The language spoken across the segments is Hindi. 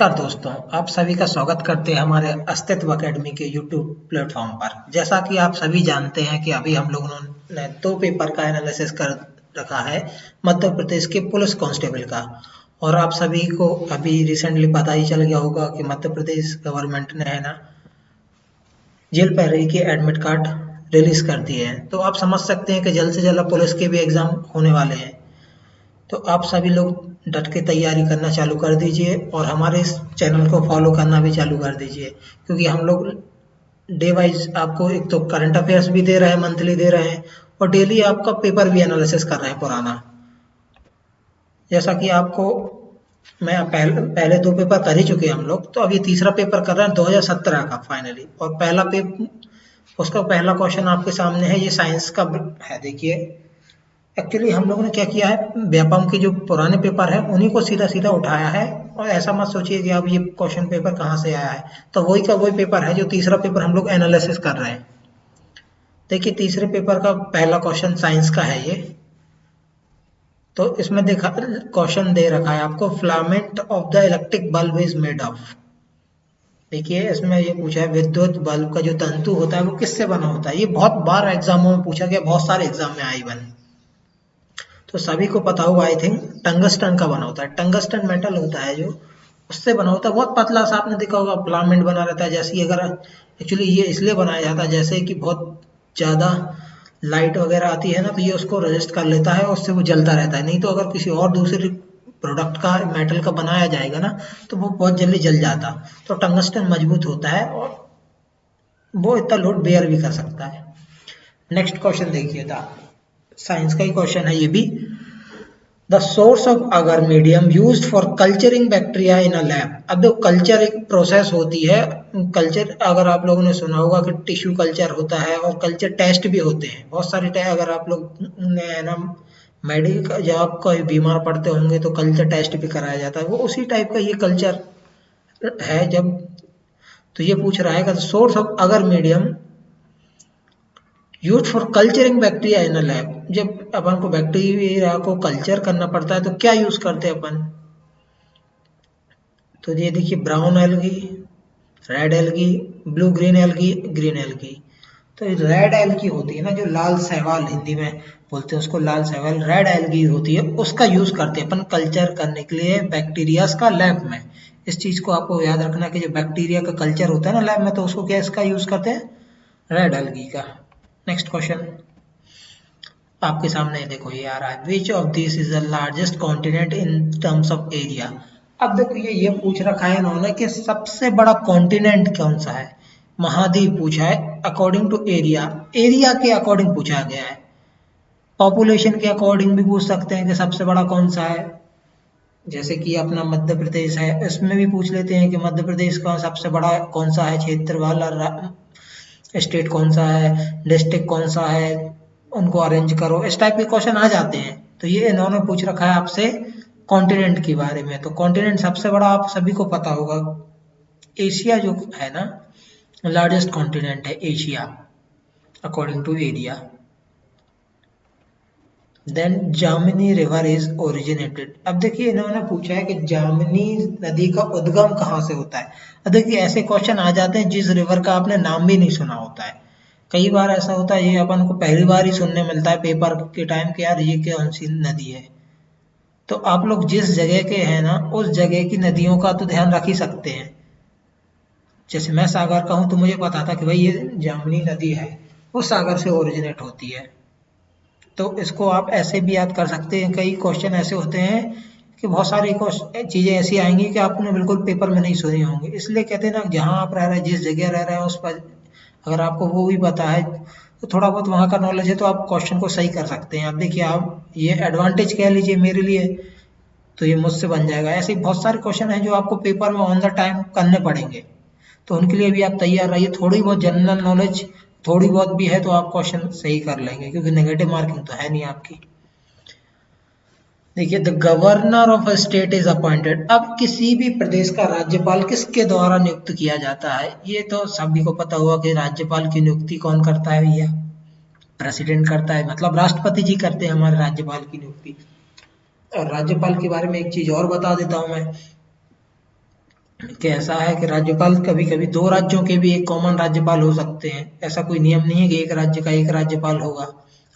नमस्कार दोस्तों, आप सभी का स्वागत करते हैं हमारे अस्तित्व अकेडमी के यूट्यूब प्लेटफॉर्म पर। जैसा कि आप सभी जानते हैं कि अभी हम लोगों ने दो पेपर का एनालिसिस कर रखा है मध्य प्रदेश के पुलिस कांस्टेबल का। और आप सभी को अभी रिसेंटली पता ही चल गया होगा कि मध्य प्रदेश गवर्नमेंट ने है ना जेल पैरवी के एडमिट कार्ड रिलीज कर दिए हैं। तो आप समझ सकते हैं कि जल्द से जल्द पुलिस के भी एग्जाम होने वाले हैं। तो आप सभी लोग डट के तैयारी करना चालू कर दीजिए और हमारे इस चैनल को फॉलो करना भी चालू कर दीजिए, क्योंकि हम लोग डे वाइज आपको एक तो करंट अफेयर्स भी दे रहे हैं, मंथली दे रहे हैं, और डेली आपका पेपर भी एनालिसिस कर रहे हैं पुराना। जैसा कि आपको मैं पहले दो पेपर कर ही चुके हैं हम लोग, तो अब ये तीसरा पेपर कर रहे हैं 2017 का फाइनली। और पहला पेपर, उसका पहला क्वेश्चन आपके सामने है, ये साइंस का है। देखिए, एक्चुअली हम लोगों ने क्या किया है, व्यापम के जो पुराने पेपर है उन्हीं को सीधा सीधा उठाया है। और ऐसा मत सोचिए कि अब ये क्वेश्चन पेपर कहाँ से आया है, तो वही का वही पेपर है जो तीसरा पेपर हम लोग एनालिसिस कर रहे हैं। देखिए, तीसरे पेपर का पहला क्वेश्चन साइंस का है ये। तो इसमें देखा क्वेश्चन दे रखा है आपको, filament of the electric bulb is made of. देखिए, इसमें ये पूछा है विद्युत बल्ब का जो तंतु होता है वो किससे बना होता है। ये बहुत बार एग्जामों में पूछा गया, बहुत सारे एग्जाम में आई बन। तो सभी को पता होगा आई थिंक, टंगस्टन का बना होता है। टंगस्टन मेटल होता है जो, उससे बना होता है। बहुत पतला सा, आपने देखा होगा फिलामेंट बना रहता है। जैसे अगर एक्चुअली ये इसलिए बनाया जाता है जैसे कि बहुत ज़्यादा लाइट वगैरह आती है ना, तो ये उसको रजिस्ट कर लेता है और उससे वो जलता रहता है। नहीं तो अगर किसी और दूसरे प्रोडक्ट का, मेटल का बनाया जाएगा ना, तो वो बहुत जल्दी जल जाता। तो टंगस्टन मजबूत होता है और वो इतना लोड बेयर भी कर सकता है। नेक्स्ट क्वेश्चन देखिए था, साइंस का ही क्वेश्चन है ये भी। द सोर्स ऑफ अगर medium used for culturing bacteria in a lab. अब जो कल्चर एक प्रोसेस होती है, कल्चर अगर आप लोगों ने सुना होगा कि टिश्यू कल्चर होता है और कल्चर टेस्ट भी होते हैं बहुत सारे अगर आप लोग ने ना मेडिकल, जब आप कोई बीमार पड़ते होंगे तो कल्चर टेस्ट भी कराया जाता है, वो उसी टाइप का ये कल्चर है। जब तो ये पूछ रहा है कि सोर्स ऑफ अगर medium use for culturing bacteria in a lab. जब अपन को बैक्टीरिया को कल्चर करना पड़ता है तो क्या यूज करते हैं अपन। तो ये देखिए, brown algae, red algae, blue green algae, green algae. तो रेड एल्गी होती है ना, जो लाल शैवाल हिंदी में बोलते हैं उसको, लाल शैवाल रेड एल्गी होती है, उसका यूज करते हैं अपन कल्चर करने के लिए बैक्टीरियाज का लैब में। इस चीज को आपको याद रखना कि जो बैक्टीरिया का कल्चर होता है ना लैब में, तो उसको क्या इसका यूज करते हैं, रेड एल्गी का। नेक्स्ट क्वेश्चन आपके सामने देखो, ये आ रहा है, which of this is the largest continent in terms of area. अब देखो, ये पूछ रखा है इन्होंने कि सबसे बड़ा कॉन्टिनेंट कौन सा है। महाद्वीप पूछा है अकॉर्डिंग टू एरिया, एरिया के अकॉर्डिंग पूछा गया है। पॉपुलेशन के अकॉर्डिंग भी पूछ सकते हैं कि सबसे बड़ा कौन सा है। जैसे कि अपना मध्य प्रदेश है, इसमें भी पूछ लेते हैं कि मध्य प्रदेश का सबसे बड़ा कौन सा है क्षेत्र वाला, स्टेट कौन सा है, डिस्ट्रिक्ट कौन सा है, उनको अरेंज करो। इस टाइप के क्वेश्चन आ जाते हैं। तो ये इन्होंने पूछ रखा है आपसे कॉन्टिनेंट के बारे में। तो कॉन्टिनेंट सबसे बड़ा आप सभी को पता होगा, एशिया जो है ना, लार्जेस्ट कॉन्टिनेंट है Asia according to area. Then जामिनी रिवर इज ओरिजिनेटेड। अब देखिए, इन्होंने पूछा है कि जामिनी नदी का उद्गम कहाँ से होता है। अब देखिए, ऐसे क्वेश्चन आ जाते हैं जिस रिवर का आपने नाम भी नहीं सुना होता है। कई बार ऐसा होता है, ये अपन को पहली बार ही सुनने मिलता है पेपर के टाइम के, यार ये कौन सी नदी है। तो आप लोग जिस जगह के हैं ना, उस जगह की नदियों का तो ध्यान रख ही सकते हैं। जैसे मैं सागर का हूँ तो मुझे पता था कि भाई ये जामनी नदी है, वो सागर से ओरिजिनेट होती है। तो इसको आप ऐसे भी याद कर सकते हैं। कई क्वेश्चन ऐसे होते हैं कि बहुत सारी चीजें ऐसी आएंगी कि आपने बिल्कुल पेपर में नहीं सुनी होंगी। इसलिए कहते हैं ना, जहाँ आप रह रहे हैं, जिस जगह रह रहे हैं, उस पर अगर आपको वो भी पता है, तो थोड़ा बहुत वहाँ का नॉलेज है, तो आप क्वेश्चन को सही कर सकते हैं। अब देखिए, आप ये एडवांटेज कह लीजिए मेरे लिए, तो ये मुझसे बन जाएगा। ऐसे ही बहुत सारे क्वेश्चन हैं जो आपको पेपर में ऑन द टाइम करने पड़ेंगे, तो उनके लिए भी आप तैयार रहिए। थोड़ी बहुत जनरल नॉलेज थोड़ी बहुत भी है तो आप क्वेश्चन सही कर लेंगे, क्योंकि नेगेटिव मार्किंग तो है नहीं आपकी। देखिए, the governor of a state is appointed. अब किसी भी प्रदेश का राज्यपाल किसके द्वारा नियुक्त किया जाता है, ये तो सभी को पता हुआ कि राज्यपाल की नियुक्ति कौन करता है भैया, प्रेसिडेंट करता है, मतलब राष्ट्रपति जी करते हैं हमारे राज्यपाल की नियुक्ति। और राज्यपाल के बारे में एक चीज और बता देता हूं मैं, कि ऐसा है कि राज्यपाल कभी कभी दो राज्यों के भी एक कॉमन राज्यपाल हो सकते हैं। ऐसा कोई नियम नहीं है कि एक राज्य का एक राज्यपाल होगा।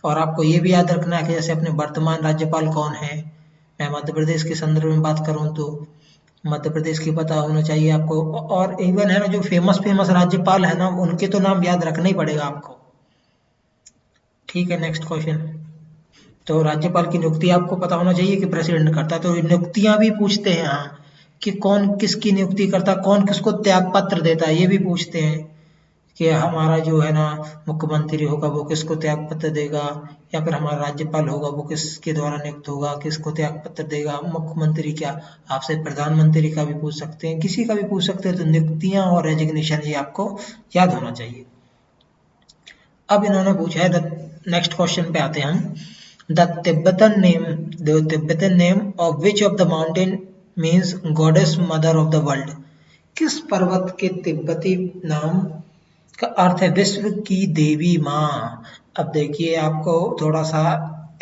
और आपको ये भी याद रखना है कि जैसे अपने वर्तमान राज्यपाल कौन है, मैं मध्य प्रदेश के संदर्भ में बात करूं तो मध्य प्रदेश की पता होना चाहिए आपको। और इवन है ना, जो फेमस फेमस राज्यपाल है ना, उनके तो नाम याद रखना ही पड़ेगा आपको। ठीक है, नेक्स्ट क्वेश्चन। तो राज्यपाल की नियुक्ति आपको पता होना चाहिए कि प्रेसिडेंट करता है। तो नियुक्तियां भी पूछते हैं यहाँ कि कौन किसकी नियुक्ति करता है, कौन किसको त्याग पत्र देता है, ये भी पूछते हैं कि हमारा जो है ना मुख्यमंत्री होगा वो किसको त्याग पत्र देगा, या फिर हमारा राज्यपाल होगा वो किसके द्वारा नियुक्त होगा, किसको त्याग पत्र देगा मुख्यमंत्री। क्या आपसे प्रधानमंत्री का भी पूछ सकते हैं, किसी का भी पूछ सकते हैं। तो नियुक्तियां और रेजिग्नेशन ये आपको याद होना चाहिए। अब इन्होंने पूछा है, नेक्स्ट क्वेश्चन पे आते हैं हम। The Tibetan name of which of the mountain means goddess mother of the world. किस पर्वत के तिब्बती नाम का अर्थ है विश्व की देवी माँ। अब देखिए, आपको थोड़ा सा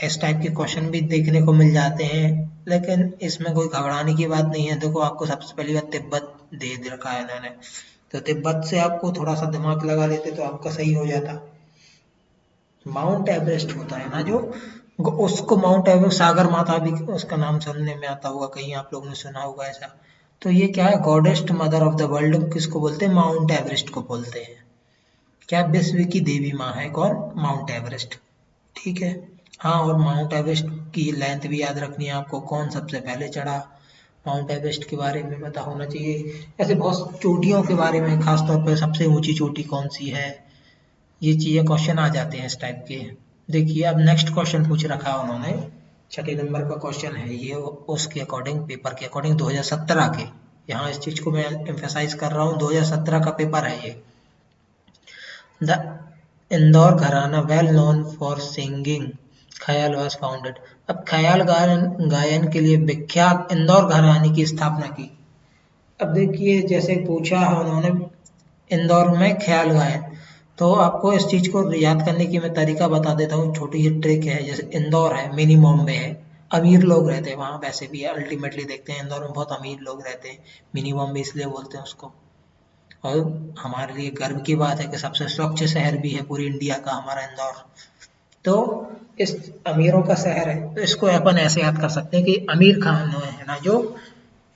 इस टाइप के क्वेश्चन भी देखने को मिल जाते हैं, लेकिन इसमें कोई घबराने की बात नहीं है। देखो, आपको सबसे पहली बात तिब्बत दे रखा है इन्होंने, तो तिब्बत से आपको थोड़ा सा दिमाग लगा लेते तो आपका सही हो जाता। माउंट एवरेस्ट होता है ना जो, उसको माउंट एवरेस्ट, सागर माता भी उसका नाम सुनने में आता होगा, कहीं आप लोगों ने सुना होगा ऐसा। तो ये क्या है, गॉडेस्ट मदर ऑफ द वर्ल्ड किसको बोलते हैं, माउंट एवरेस्ट को बोलते हैं। क्या विश्व की देवी माँ है कौन, माउंट एवरेस्ट। ठीक है। हाँ, और माउंट एवरेस्ट की लेंथ भी याद रखनी है आपको, कौन सबसे पहले चढ़ा, माउंट एवरेस्ट के बारे में पता होना चाहिए। ऐसे बहुत चोटियों के बारे में, खासतौर पर सबसे ऊंची चोटी कौन सी है, ये चीजें क्वेश्चन आ जाते हैं इस टाइप के। देखिए, अब नेक्स्ट क्वेश्चन पूछ रखा है उन्होंने, छठे नंबर का क्वेश्चन है ये, उसके अकॉर्डिंग, पेपर के अकॉर्डिंग 2017 के, यहाँ इस चीज को मैं एम्फेसाइज कर रहा हूँ, 2017 का पेपर है ये। द इंदौर घराना वेल नोन फॉर सिंगिंग ख्याल वॉज फाउंडेड। अब ख्याल गायन गायन के लिए विख्यात इंदौर घराने की स्थापना की। अब देखिए, जैसे पूछा है उन्होंने इंदौर में ख्याल गायन, तो आपको इस चीज को याद करने की मैं तरीका बता देता हूँ, छोटी सी ट्रिक है। जैसे इंदौर है, मिनी बॉम्बे है, अमीर लोग रहते हैं वहाँ, वैसे भी अल्टीमेटली देखते हैं इंदौर में बहुत अमीर लोग रहते हैं, मिनी बॉम्बे इसलिए बोलते हैं उसको। और हमारे लिए गर्व की बात है कि सबसे स्वच्छ शहर भी है पूरी इंडिया का हमारा इंदौर। तो इस अमीरों का शहर है, तो इसको अपन ऐसे याद कर सकते हैं कि अमीर खान ने है ना जो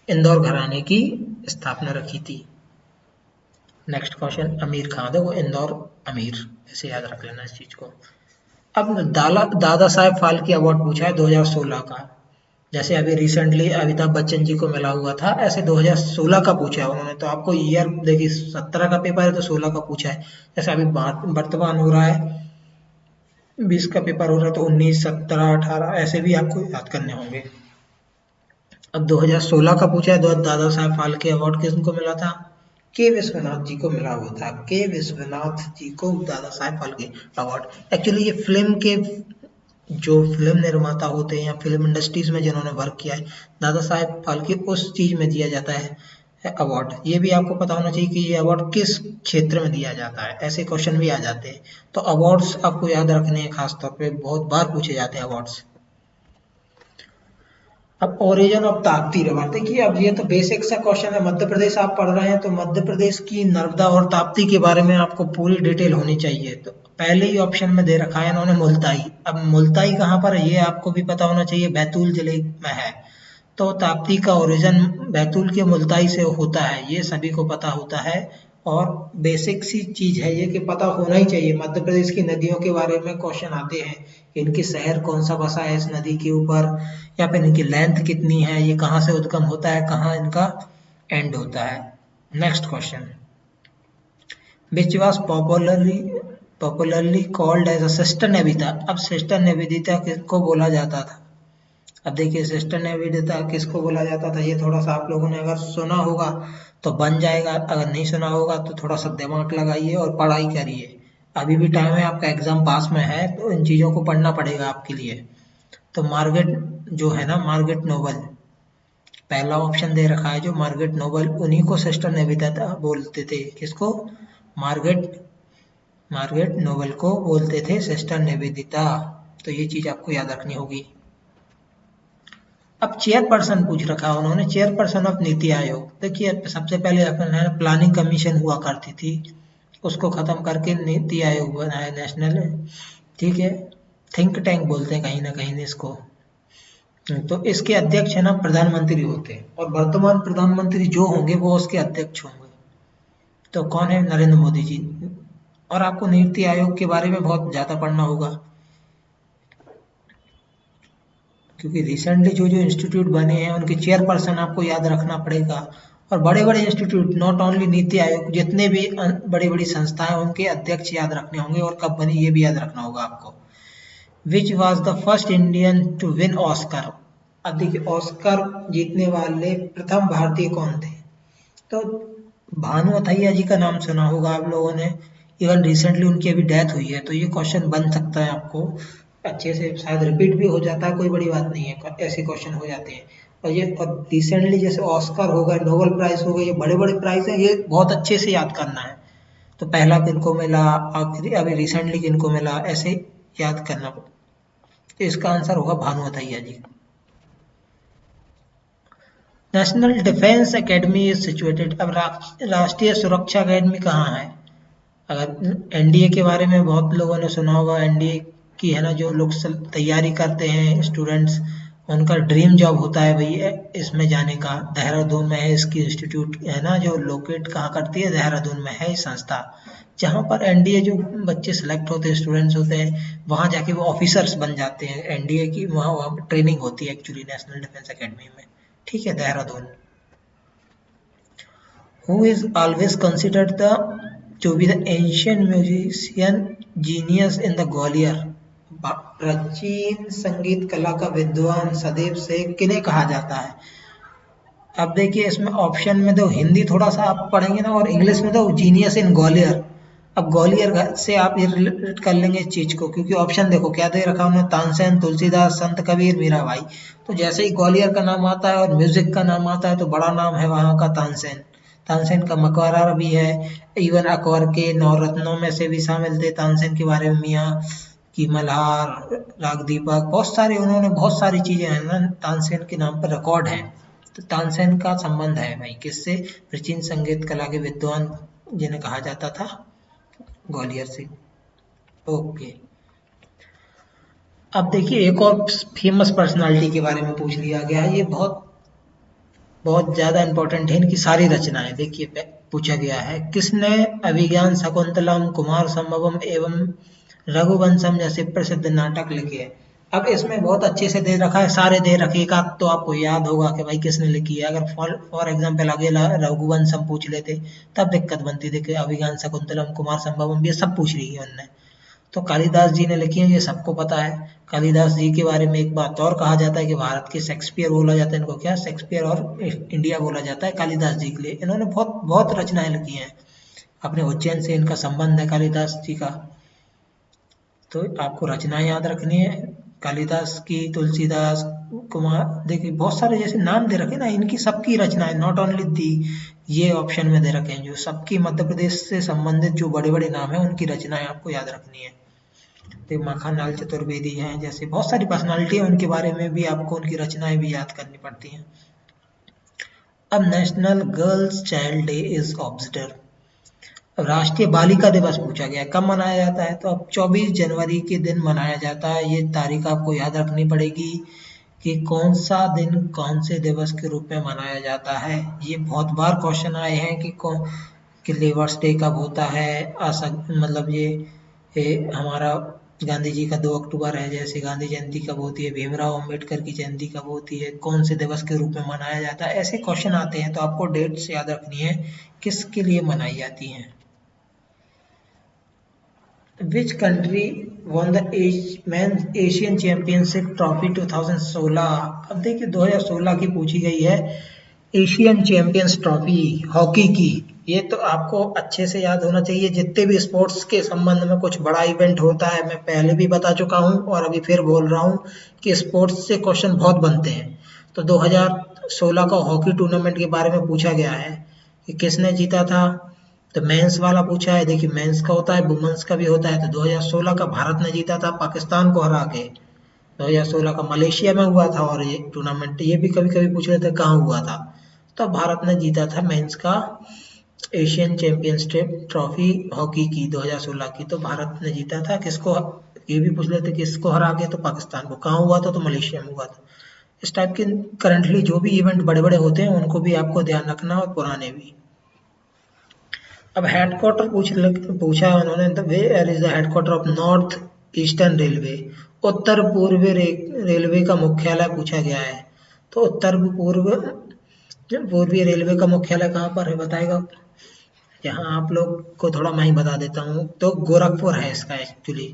इंदौर घराने की स्थापना रखी थी। नेक्स्ट क्वेश्चन, अमीर खान, देखो इंदौर अमीर, ऐसे याद रख लेना इस चीज को। अब दादा साहेब फाल्के अवार्ड पूछा है 2016 का। जैसे अभी रिसेंटली अमिताभ बच्चन जी को मिला हुआ था, ऐसे 2016 का पूछा है उन्होंने। तो आपको ईयर देखिए, 17 का पेपर है तो 16 का पूछा है। जैसे अभी वर्तमान हो रहा है, 20 का पेपर हो रहा है, तो 19, 17, 18 ऐसे भी आपको याद करने होंगे। अब 2016 का पूछा है, दादा साहेब फाल्के अवार्ड किसको मिला था, के विश्वनाथ जी को मिला हुआ था। के विश्वनाथ जी को दादा साहेब फाल्के अवार्ड। एक्चुअली ये फिल्म के जो फिल्म निर्माता होते हैं या फिल्म इंडस्ट्रीज में जिन्होंने वर्क किया है, दादा साहेब फाल्के उस चीज में दिया जाता है अवार्ड। ये भी आपको पता होना चाहिए कि ये अवार्ड किस क्षेत्र में दिया जाता है, ऐसे क्वेश्चन भी आ जाते हैं। तो अवार्ड्स आपको याद रखने हैं, खासतौर पे बहुत बार पूछे जाते हैं अवार्ड्स। अब ओरिजिन ऑफ ताप्ती रिवर, देखिए अब ये तो बेसिक सा क्वेश्चन है, मध्य प्रदेश आप पढ़ रहे हैं तो मध्य प्रदेश की नर्मदा और ताप्ती के बारे में आपको पूरी डिटेल होनी चाहिए। तो पहले ही ऑप्शन में दे रखा है इन्होंने मुल्ताई। अब मुल्ताई कहाँ पर है ये आपको भी पता होना चाहिए, बैतूल जिले में है। तो ताप्ती का ओरिजिन बैतूल के मुल्ताई से होता है, ये सभी को पता होता है। और बेसिक सी चीज है ये कि पता होना ही चाहिए। मध्य प्रदेश की नदियों के बारे में क्वेश्चन आते हैं, इनकी शहर कौन सा बसा है इस नदी के ऊपर, या फिर इनकी लेंथ कितनी है, ये कहाँ से उद्गम होता है, कहाँ इनका एंड होता है। Next question, which was popularly called as a sister Nivedita. अब सिस्टर निवेदिता किसको बोला जाता था। अब देखिए, सिस्टर निवेदिता किसको बोला जाता था, ये थोड़ा सा आप लोगों ने अगर सुना होगा तो बन जाएगा, अगर नहीं सुना होगा तो थोड़ा सा दिमाग लगाइए और पढ़ाई करिए। अभी भी टाइम है, आपका एग्जाम पास में है, तो इन चीजों को पढ़ना पड़ेगा आपके लिए। तो मार्गरेट जो है ना, मार्गरेट नोबल, पहला ऑप्शन दे रखा है जो मार्गरेट नोबल, उन्हीं को सिस्टर निवेदिता बोलते थे। किसको, मार्गरेट मार्गरेट नोबल को बोलते थे सिस्टर निवेदिता। तो ये चीज आपको याद रखनी होगी। अब चेयरपर्सन पूछ रखा उन्होंने, चेयरपर्सन ऑफ नीति आयोग। देखिए सबसे पहले अपना प्लानिंग कमीशन हुआ करती थी, उसको खत्म करके नीति आयोग बनाया नेशनल, ठीक है, थिंक टैंक बोलते हैं कहीं ना कहीं इसको। तो इसके अध्यक्ष है ना प्रधानमंत्री होते हैं, और वर्तमान प्रधानमंत्री जो होंगे वो उसके अध्यक्ष होंगे। तो कौन है? नरेंद्र मोदी जी। और आपको नीति आयोग के बारे में बहुत ज्यादा पढ़ना होगा, क्योंकि रिसेंटली जो जो इंस्टीट्यूट बने हैं उनके चेयरपर्सन आपको याद रखना पड़ेगा। और बड़े बड़े institute, not only NITI Aayog, जितने भी बड़ी बड़ी संस्थाएं उनके अध्यक्ष याद रखने होंगे, और कब बनी ये भी याद रखना होगा आपको। Which was the first Indian to win Oscar? अब देखिए ऑस्कर जीतने वाले प्रथम भारतीय कौन थे? तो भानु अथैया जी का नाम सुना होगा आप लोगों ने, इवन रिसेंटली उनकी अभी डेथ हुई है, तो ये क्वेश्चन बन सकता है आपको अच्छे से, शायद रिपीट भी हो जाता है, कोई बड़ी बात नहीं है, ऐसे क्वेश्चन हो जाते हैं। और ये और रिसेंटली जैसे ऑस्कर हो गए, नोबेल प्राइज हो गए, ये बड़े बड़े प्राइज है, ये बहुत अच्छे से याद करना है। तो पहला किनको मिला, आखिरी अभी रिसेंटली किनको मिला, ऐसे याद करना। तो इसका आंसर होगा Bhanu Athaiya ji. National Defence Academy is situated. अब राष्ट्रीय सुरक्षा अकेडमी कहाँ है? अगर एनडीए के बारे में बहुत लोगों ने सुना होगा, एनडीए की है ना जो लोग तैयारी करते हैं स्टूडेंट्स, उनका ड्रीम जॉब होता है भाई इसमें जाने का। देहरादून में है इसकी इंस्टीट्यूट, है ना, जो लोकेट कहाँ करती है, देहरादून में है संस्था, जहाँ पर एनडीए जो बच्चे सेलेक्ट होते हैं, स्टूडेंट्स होते हैं, वहाँ जाके वो ऑफिसर्स बन जाते हैं एनडीए की। वहाँ ट्रेनिंग होती है एक्चुअली नेशनल डिफेंस एकेडमी में, ठीक है, Dehradun. Who is always considered the to be the ancient musician genius in the Gwalior? प्राचीन संगीत कला का विद्वान सदैव से किन्हें कहा जाता है? अब देखिए इसमें ऑप्शन में तो हिंदी थोड़ा सा आप पढ़ेंगे ना, और इंग्लिश में तो जीनियस इन ग्वालियर। अब ग्वालियर से आप ये रिलेट कर लेंगे इस चीज को, क्योंकि ऑप्शन देखो क्या दे रखा उन्होंने, तानसेन, तुलसीदास, संत कबीर, मीराबाई। तो जैसे ही ग्वालियर का नाम आता है और म्यूजिक का नाम आता है तो बड़ा नाम है वहाँ का तानसेन। तानसेन का मकबरा भी है, इवन अकबर के नवरत्नों में से भी शामिल थे तानसेन के बारे में, मियाँ की मल्हार, राग दीपक, बहुत सारे उन्होंने, बहुत सारी चीजें हैं ना तानसेन के नाम पर रिकॉर्ड है। तो तानसेन का संबंध है भाई किससे? प्राचीन संगीत कला के विद्वान जिन्हें कहा जाता था, ग्वालियर से। ओके, अब देखिए एक और फेमस पर्सनालिटी के बारे में पूछ लिया गया है, ये बहुत बहुत ज्यादा इंपॉर्टेंट है, इनकी सारी रचनाएं देखिए पूछा गया है। किसने अभिज्ञान शाकुंतलम, कुमार संभवम एवं रघुवंशम जैसे प्रसिद्ध नाटक लिखे हैं? अब इसमें बहुत अच्छे से दे रखा है, सारे दे रखेगा तो आपको याद होगा कि भाई किसने लिखी है। अगर फॉर एग्जाम्पल आगे रघुवंशम पूछ लेते तब दिक्कत बनती थी, कि अभिज्ञान शाकुंतलम, कुमार संभवम, ये सब पूछ रही है उनने। तो कालिदास जी ने लिखी है, ये सबको पता है। कालिदास जी के बारे में एक बात और कहा जाता है कि भारत के शेक्सपियर बोला जाता है इनको, क्या शेक्सपियर और इंडिया बोला जाता है कालिदास जी के लिए। इन्होंने बहुत बहुत रचनाएं लिखी हैं, अपने उज्जैन से इनका संबंध है कालिदास जी का। तो आपको रचनाएं याद रखनी है, कालिदास की, तुलसीदास, कुमार, देखिए बहुत सारे जैसे नाम दे रखे ना, इनकी सबकी रचनाएं, नॉट ओनली दी, ये ऑप्शन में दे रखे हैं जो सबकी मध्य प्रदेश से संबंधित जो बड़े बड़े नाम है उनकी रचनाएं आपको याद रखनी है। तो माखनलाल चतुर्वेदी हैं, जैसे बहुत सारी पर्सनालिटी है, उनके बारे में भी आपको उनकी रचनाएं भी याद करनी पड़ती हैं। अब national girls child day is observe. राष्ट्रीय बालिका दिवस पूछा गया, कब मनाया जाता है? तो अब 24 जनवरी के दिन मनाया जाता है। ये तारीख आपको याद रखनी पड़ेगी कि कौन सा दिन कौन से दिवस के रूप में मनाया जाता है। ये बहुत बार क्वेश्चन आए हैं कि कौन कि लेबर्स डे कब होता है, मतलब ये हमारा गांधी जी का 2 अक्टूबर है, जैसे गांधी जयंती कब होती है, भीमराव अंबेडकर की जयंती कब होती है, कौन से दिवस के रूप में मनाया जाता है, ऐसे क्वेश्चन आते हैं। तो आपको डेट्स याद रखनी है किसके लिए मनाई जाती हैं। Which country won the men's Asian championship trophy 2016? अब देखिए 2016 की पूछी गई है, एशियन चैंपियंस ट्रॉफी हॉकी की। ये तो आपको अच्छे से याद होना चाहिए, जितने भी स्पोर्ट्स के संबंध में कुछ बड़ा इवेंट होता है, मैं पहले भी बता चुका हूँ और अभी फिर बोल रहा हूँ कि स्पोर्ट्स से क्वेश्चन बहुत बनते हैं। तो 2016 का हॉकी टूर्नामेंट के बारे में पूछा गया है कि किसने जीता था। तो मेंस वाला पूछा है, देखिए मेंस का होता है, वुमेन्स का भी होता है। तो 2016 का भारत ने जीता था पाकिस्तान को हरा के। 2016 का मलेशिया में हुआ था और ये टूर्नामेंट ये भी कभी कभी पूछ रहे थे कहाँ हुआ था। तो भारत ने जीता था मेंस का एशियन चैंपियनशिप ट्रॉफी हॉकी की 2016 की, तो भारत ने जीता था। किसको, ये भी पूछ लेते किसको हरा के, तो पाकिस्तान को। कहाँ हुआ था, तो मलेशिया में हुआ था। इस टाइप के करंटली जो भी इवेंट बड़े बड़े होते हैं उनको भी आपको ध्यान रखना, और पुराने भी। अब हेडक्वार्टर पूछा है उन्होंने, the where is the headquarter of north eastern railway. उत्तर पूर्व रेलवे का मुख्यालय पूछा गया है। तो उत्तर पूर्व पूर्वीय रेलवे का मुख्यालय कहाँ पर है बताएगा। यहाँ आप लोग को थोड़ा मैं ही बता देता हूँ, तो गोरखपुर है इसका एक्चुअली।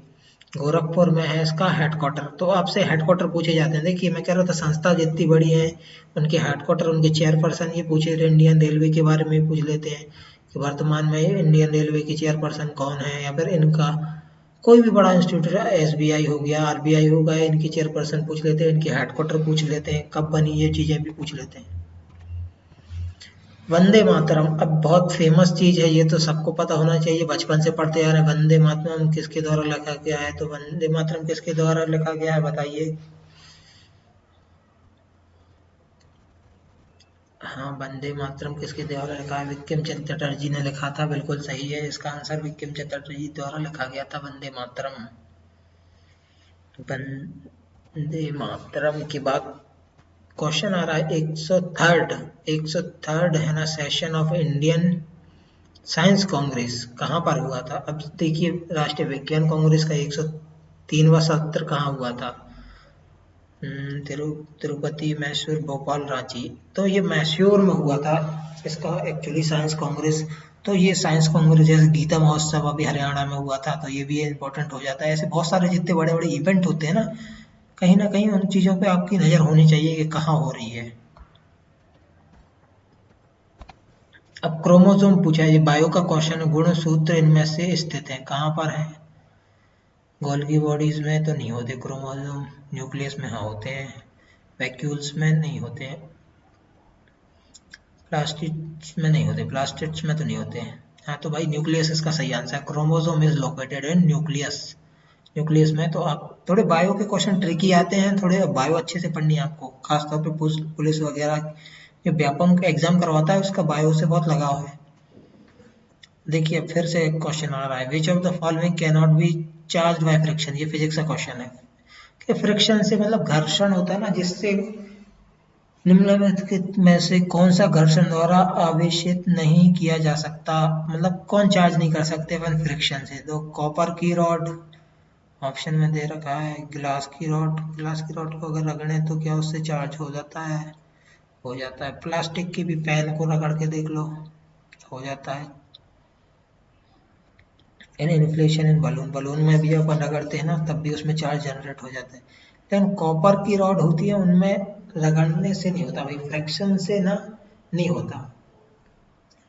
गोरखपुर में है इसका हेडक्वार्टर। तो आपसे हेडक्वार्टर पूछे जाते हैं। देखिए मैं कह रहा था संस्था जितनी बड़ी है उनके हेडक्वार्टर, उनके चेयरपर्सन, ये पूछे इंडियन रेलवे के बारे में पूछ लेते हैं कि वर्तमान में इंडियन रेलवे की चेयरपर्सन कौन है, या फिर इनका कोई भी बड़ा इंस्टीट्यूट, एसबीआई हो गया, आरबीआई हो गया, इनकी चेयरपर्सन पूछ लेते हैं, इनके हेडक्वार्टर पूछ लेते हैं, कब बनी, ये चीजें भी पूछ लेते हैं। वंदे मातरम अब बहुत फेमस चीज है, ये तो सबको पता होना चाहिए, बचपन से पढ़ते आ रहे हैं। वंदे मातरम किसके द्वारा लिखा गया है, तो वंदे मातरम किसके द्वारा लिखा गया है बताइए। हाँ, वंदे मातरम किसके द्वारा लिखा है, विक्रम चंद्र चटर्जी ने लिखा था, बिल्कुल सही है इसका आंसर। विक्रम चंद्र चटर्जी द्वारा लिखा गया था वंदे मातरम। वंदे मातरम के बाद क्वेश्चन आ रहा है 103rd है ना, session of Indian science Congress कहाँ पर हुआ था। अब देखिए राष्ट्रीय विज्ञान कांग्रेस का 103वां सत्र कहाँ हुआ था। तिरुपति, मैसूर, भोपाल, रांची। तो ये मैसूर में हुआ था इसका एक्चुअली साइंस कांग्रेस। तो ये साइंस कांग्रेस जैसे गीता महोत्सव अभी हरियाणा में हुआ था, तो ये भी इम्पोर्टेंट हो जाता है। ऐसे बहुत सारे जितने बड़े बड़े इवेंट होते हैं ना कहीं उन चीज़ों पे आपकी नज़र होनी चाहिए कि कहाँ हो रही है। अब क्रोमोसोम पूछा है, ये बायो का क्वेश्चन है। गुणसूत्र इनमें से स्थित है कहाँ पर है। गोल्गी बॉडीज में तो नहीं होते क्रोमोसोम, न्यूक्लियस में हाँ होते हैं, वैक्यूल्स में नहीं होते हैं, प्लास्टिड्स में नहीं होते, प्लास्टिड्स में तो नहीं होते हैं। हाँ तो भाई न्यूक्लियस इसका सही आंसर है। Chromosome is located in nucleus. Nucleus में तो आप थोड़े बायो के क्वेश्चन ट्रिकी आते हैं, थोड़े बायो अच्छे से पढ़नी है आपको, खासतौर पे पुलिस वगैरह जो व्यापम एग्जाम करवाता है उसका बायो से बहुत लगाव है। देखिए फिर से एक क्वेश्चन आ रहा है, which of the following can not be charge by friction. ये फिजिक्स का क्वेश्चन है कि फ्रिक्शन से मतलब घर्षण होता है ना, जिससे निम्नलिखित में से कौन सा घर्षण द्वारा आवेशित नहीं किया जा सकता, मतलब कौन चार्ज नहीं कर सकते अपन फ्रिक्शन से। तो कॉपर की रॉड ऑप्शन में दे रखा है, ग्लास की रॉड, ग्लास की रॉड को अगर रगड़े तो क्या उससे चार्ज हो जाता है, हो जाता है। प्लास्टिक की भी पेन को रगड़ के देख लो, हो जाता है। इन इन्फ्लेशन इन बलून, बलून में भी अपन रगड़ते हैं ना तब भी उसमें चार्ज जनरेट हो जाता है। लेकिन कॉपर की रॉड होती है उनमें रगड़ने से नहीं होता भाई, फ्रिक्शन से ना नहीं होता।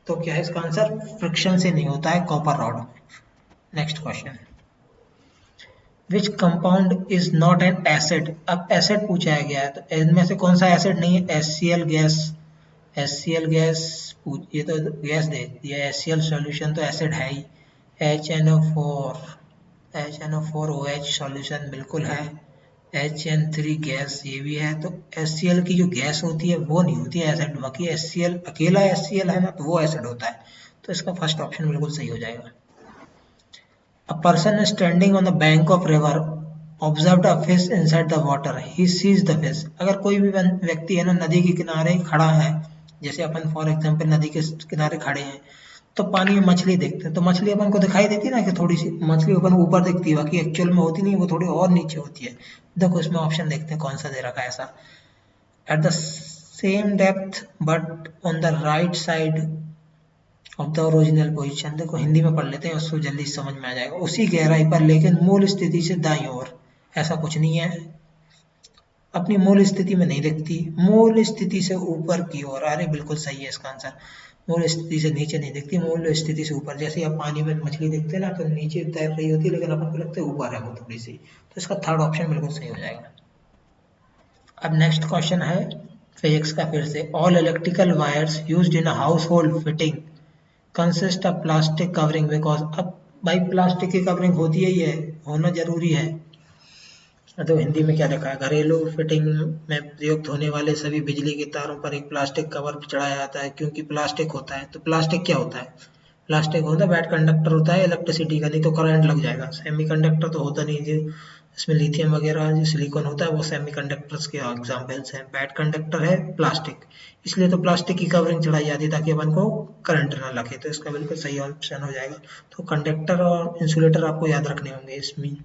तो क्या है इसका आंसर, फ्रिक्शन से नहीं होता है कॉपर रॉड में। Next question, which compound is not an acid. अब एसिड पूछा गया है, तो इनमें से कौन सा एसिड नहीं है। HCl गैस, HCl गैस, ये तो गैस दे, ये HCl सॉल्यूशन तो एसिड है ही। HNO4, HNO4OH सॉल्यूशन बिल्कुल है। HN3 गैस ये भी है। तो HCl की जो गैस होती है वो नहीं होती है एसिड, बाकी HCl अकेला HCl है ना तो वो एसिड होता है। तो इसका फर्स्ट ऑप्शन बिल्कुल सही हो जाएगा। A person standing on the bank of river observed a fish inside the water. He sees the fish. अगर कोई भी व्यक्ति है ना नदी के किनारे खड़ा है, जैसे अपन फॉर एग्जांपल नदी के किनारे खड़े हैं तो पानी में मछली देखते हैं, तो मछली अपन को दिखाई देती है ना कि थोड़ी सी मछली अपन ऊपर दिखती है, बाकी एक्चुअल में होती नहीं, वो थोड़ी और नीचे होती है। देखो इसमें ऑप्शन देखते हैं कौन सा दे रखा है ऐसा। At the same depth but on the right side of the original position. देखो हिंदी में पढ़ लेते हैं उसको जल्दी समझ में आ जाएगा। उसी गहराई पर लेकिन मूल स्थिति से दाईं ओर। ऐसा कुछ नहीं है, अपनी मूल स्थिति में नहीं दिखती, मूल स्थिति से ऊपर की ओर। अरे बिल्कुल सही है इसका आंसर, मूल स्थिति से नीचे नहीं दिखती, मूल स्थिति से ऊपर। जैसे आप पानी में मछली देखते हैं ना तो नीचे तैर रही होती है, लेकिन अपन को लगता है ऊपर है वो थोड़ी सी। तो इसका थर्ड ऑप्शन बिल्कुल सही हो जाएगा। अब नेक्स्ट क्वेश्चन है फिजिक्स का फिर से, all electrical wires used in a house hold fitting consist of plastic covering because. अब भाई प्लास्टिक की कवरिंग होती ही है, होना जरूरी है। तो हिंदी में क्या लिखा है, घरेलू फिटिंग में प्रयुक्त होने वाले सभी बिजली के तारों पर एक प्लास्टिक कवर चढ़ाया जाता है, क्योंकि प्लास्टिक होता है। तो प्लास्टिक क्या होता है, प्लास्टिक होता है बैड कंडक्टर होता है इलेक्ट्रिसिटी का, नहीं तो करंट लग जाएगा। सेमी कंडक्टर तो होता नहीं, जो इसमें लिथियम वगैरह जो सिलिकॉन होता है वो सेमी कंडक्टर्स के एग्जाम्पल्स हैं। बैड कंडक्टर है प्लास्टिक, इसलिए तो प्लास्टिक की कवरिंग चढ़ाई जाती है ताकि अपन को करंट ना लगे। तो इसका बिल्कुल सही ऑप्शन हो जाएगा। तो कंडक्टर और इंसुलेटर आपको याद रखने होंगे इसमें।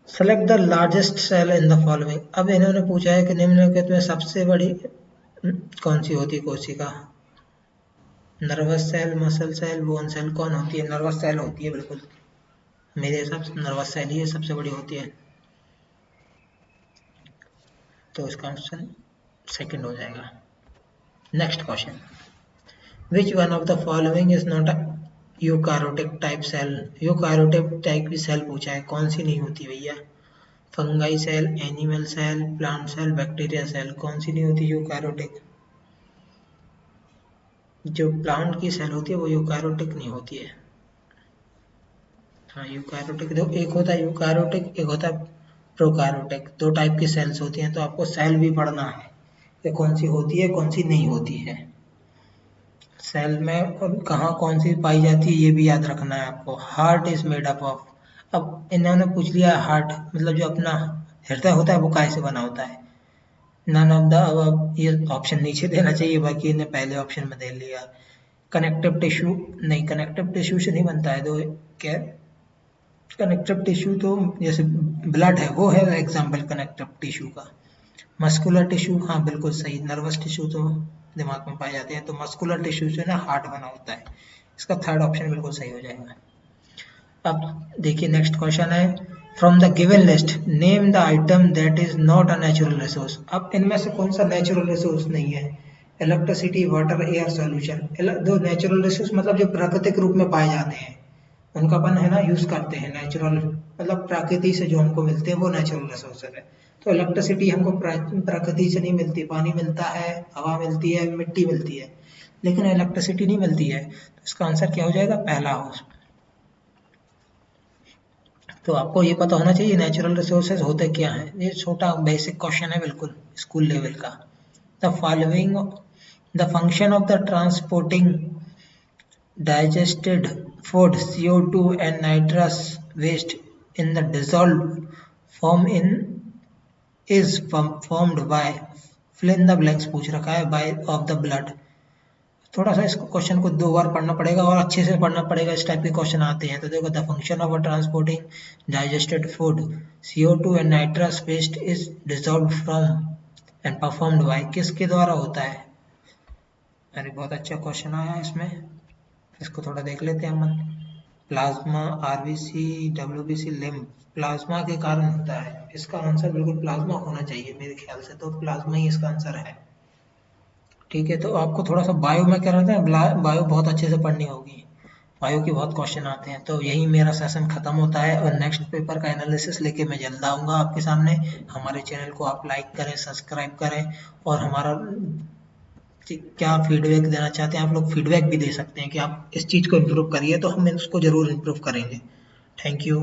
Select the largest cell in the following. अब इन्होंने पूछा है कि निम्नलिखित में सबसे बड़ी कौन सी होती है कोशिका। Nervous cell, muscle cell, bone cell, कौन होती है, नर्वस सेल होती है बिल्कुल, मेरे हिसाब से नर्वस सेल ही सबसे बड़ी होती है। तो इसका ऑप्शन सेकंड हो जाएगा। Next question, which one of the following is not a eukaryotic type cell. Eukaryotic type की सेल पूछा है, कौन सी नहीं होती भैया, fungi cell, animal cell, plant cell, bacteria cell, कौन सी नहीं होती यूकारोटिक। जो प्लांट की सेल होती है वो यूकारोटिक नहीं होती है। हाँ यूकारोटिक दो, एक होता है यूकारोटिक, एक होता है प्रोकारोटिक, दो टाइप की सेल्स होती हैं। तो आपको सेल भी पढ़ना है ये कौन सी होती है कौन सी नहीं होती है सेल में, और कहाँ कौन सी पाई जाती है ये भी याद रखना है आपको। Heart is made up of, अब इन्होंने पूछ लिया हार्ट मतलब जो अपना हृदय होता है वो काय से बना होता है। नन ऑफ द अब ये ऑप्शन नीचे देना चाहिए, बाकी इन्हें पहले ऑप्शन में दे लिया। कनेक्टिव टिश्यू नहीं, कनेक्टिव टिश्यू से नहीं बनता है। तो क्या कनेक्टिव टिश्यू तो जैसे ब्लड है वो है एग्जाम्पल कनेक्टिव टिश्यू का। मस्कुलर टिश्यू हाँ बिल्कुल सही, नर्वस टिश्यू तो दिमाग में पाए जाते हैं, तो मस्कुलर टिश्यू से ना हार्ट बना होता है। इसका थर्ड ऑप्शन बिल्कुल सही हो जाएगा। अब देखिए नेक्स्ट क्वेश्चन है, from the given list name the item that is not a natural resource. अब इनमें से कौन सा नेचुरल रिसोर्स नहीं है, इलेक्ट्रिसिटी, वाटर, एयर, सॉल्यूशन। दो नेचुरल रिसोर्स मतलब जो प्राकृतिक रूप में पाए जाते हैं उनका अपन है ना यूज करते हैं, नेचुरल मतलब प्रकृति से जो हमको मिलते हैं वो नेचुरल रिसोर्स है। तो इलेक्ट्रिसिटी हमको प्रकृति से नहीं मिलती, पानी मिलता है, हवा मिलती है, मिट्टी मिलती है, लेकिन इलेक्ट्रिसिटी नहीं मिलती है। तो इसका आंसर क्या हो जाएगा, पहला हो। तो आपको ये पता होना चाहिए नेचुरल रिसोर्सेज होते क्या हैं। ये छोटा बेसिक क्वेश्चन है बिल्कुल स्कूल लेवल का। The following the function of the transporting digested food, CO2 and nitrous waste in the dissolved form in is formed by fill in the blanks पूछ रखा है by of the blood। थोड़ा सा इस क्वेश्चन को दो बार पढ़ना पड़ेगा और अच्छे से पढ़ना पड़ेगा, इस टाइप के क्वेश्चन आते हैं। तो देखो, the function of a transporting digested food CO2 and nitrous waste is dissolve from and performed by, किसके द्वारा होता है। अरे बहुत अच्छा क्वेश्चन आया इसमें, इसको थोड़ा देख लेते हैं हम। Plasma, RBC, WBC, lymph, plasma के कारण होता है। इसका आंसर बिल्कुल प्लाज्मा होना चाहिए मेरे ख्याल से, तो प्लाज्मा ही इसका आंसर है। ठीक है, तो आपको थोड़ा सा बायो में क्या रहता है, बायो बहुत अच्छे से पढ़नी होगी, बायो के बहुत क्वेश्चन आते हैं। तो यही मेरा सेशन खत्म होता है और नेक्स्ट पेपर का एनालिसिस लेके मैं जल्द आऊँगा आपके सामने। हमारे चैनल को आप लाइक करें, सब्सक्राइब करें, और हमारा क्या फीडबैक देना चाहते हैं आप लोग, फीडबैक भी दे सकते हैं कि आप इस चीज़ को इम्प्रूव करिए, तो हम उसको ज़रूर इम्प्रूव करेंगे। Thank you.